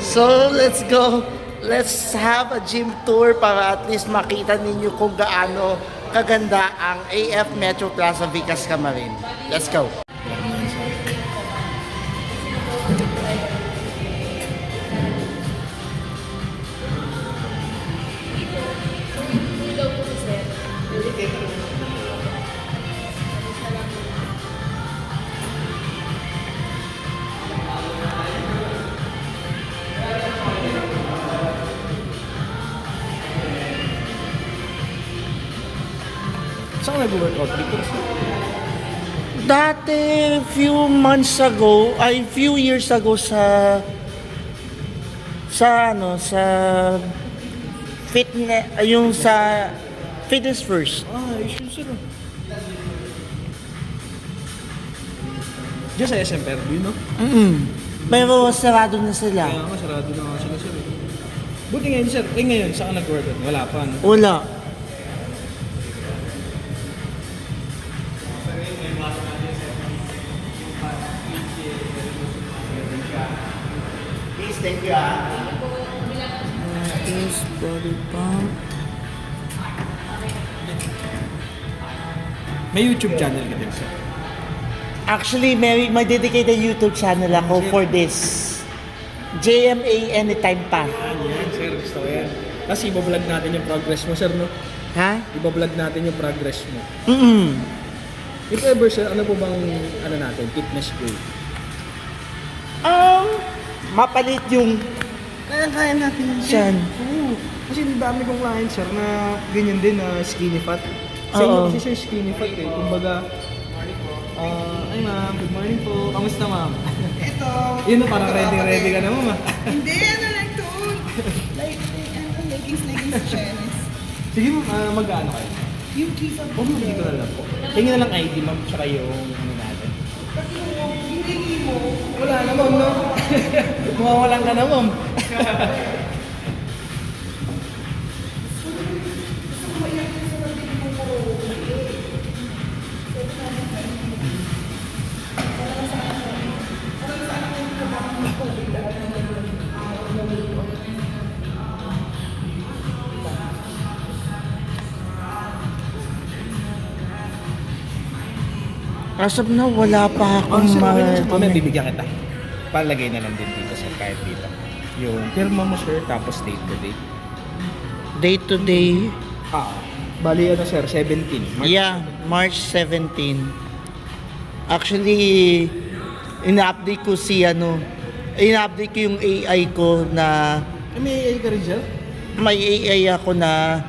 So, let's go. Let's have a gym tour para at least makita ninyo kung gaano kaganda ang AF Metro Plaza Vicas Camarin. Let's go. Saan ka nag-workout? Because Dati, few years ago sa fitness, yung sa Fitness First. issue sir. Diyan sa SM Fairview, no? Pero sarado na sila. Kaya nga, sarado na nga sila sir. Buti ngayon sir, ngayon, saan ka nag-workout? Wala pa, no? Wala. Please, thank you Please, body pump. May YouTube channel ka din sir. Actually, may dedicated YouTube channel ako for this. JMA Anytime pa. Yan sir, gusto ko yan. Tapos ibablog natin yung progress mo sir, no? Ha? Ibablog natin yung progress mo. Mm-mm. If ever sir, ano po bang natin, fitness goal? Mapalit yung Kaya natin yun Saan? Oo. Kasi ang dami kong clients sir na ganyan din na skinny fat. Sa Oo. inyo kasi sir skinny fat eh. Kumbaga, ay ma'am, good morning po. Kamusta ma'am? Ito. Yun na, parang ready ka na ma'am ah. Hindi, like to. Leggings, Chinese. Sige ma'am, mag-ano kayo? Yung kifa Oo, hindi ko na lang po. Tingin na lang ID ma'am, tsaka yung ano natin. Pati yung hilingi mo. Wala na ma'am, no? Mawawalan ka na ma'am. as of now, wala pa akong Sir, mamaya bibigyan kita. Palagay na lang din dito sir, kahit dito. Yung pirma mo sir, tapos date to date. day to day. Bali ano sir, 17. Yeah, March 17. Actually, ina-update ko yung AI ko na May AI ka rin sir? may AI ako na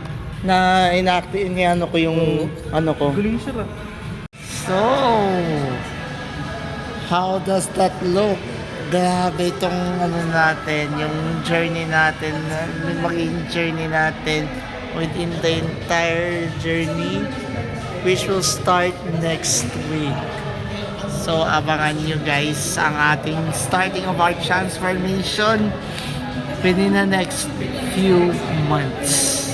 ina-active ko yung ano ko. Galing sir ah. So, how does that look? Grabe itong natin, yung journey natin, maging journey natin within the entire journey which will start next week. So, abangan nyo guys ang ating starting of our transformation within the next few months.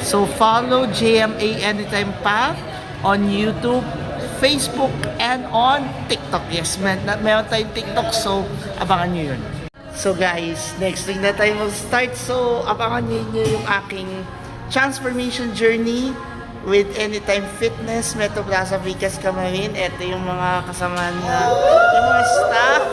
So, follow JMA Anytime Path on YouTube, Facebook, and on TikTok. Yes, meron tayong TikTok, so abangan nyo yun. So guys, next week na tayo mag-start. So, abangan nyo yung aking transformation journey with Anytime Fitness, Metro Plaza Vicas Camarin. Ito yung mga kasama na, yung mga staff.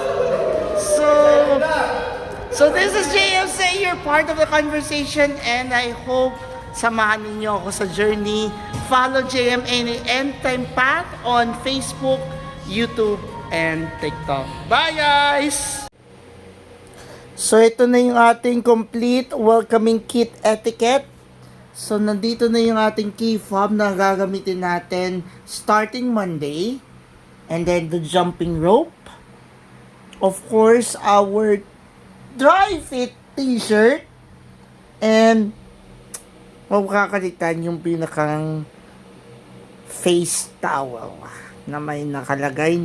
So this is JM Say, you're part of the conversation, and I hope samahan ninyo ako sa journey. Follow JM Anytime Path on Facebook, YouTube, and TikTok. Bye guys! So ito na yung ating complete welcoming kit etiquette. So nandito na yung ating key fob na gagamitin natin starting Monday. And then the jumping rope. Of course, our dry fit t-shirt. And huwag kakalitan yung pinakang face towel na may nakalagay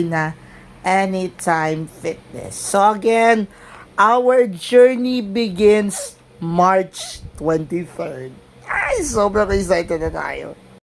na Anytime Fitness. So again, our journey begins March 23rd. Ay, sobrang excited na tayo.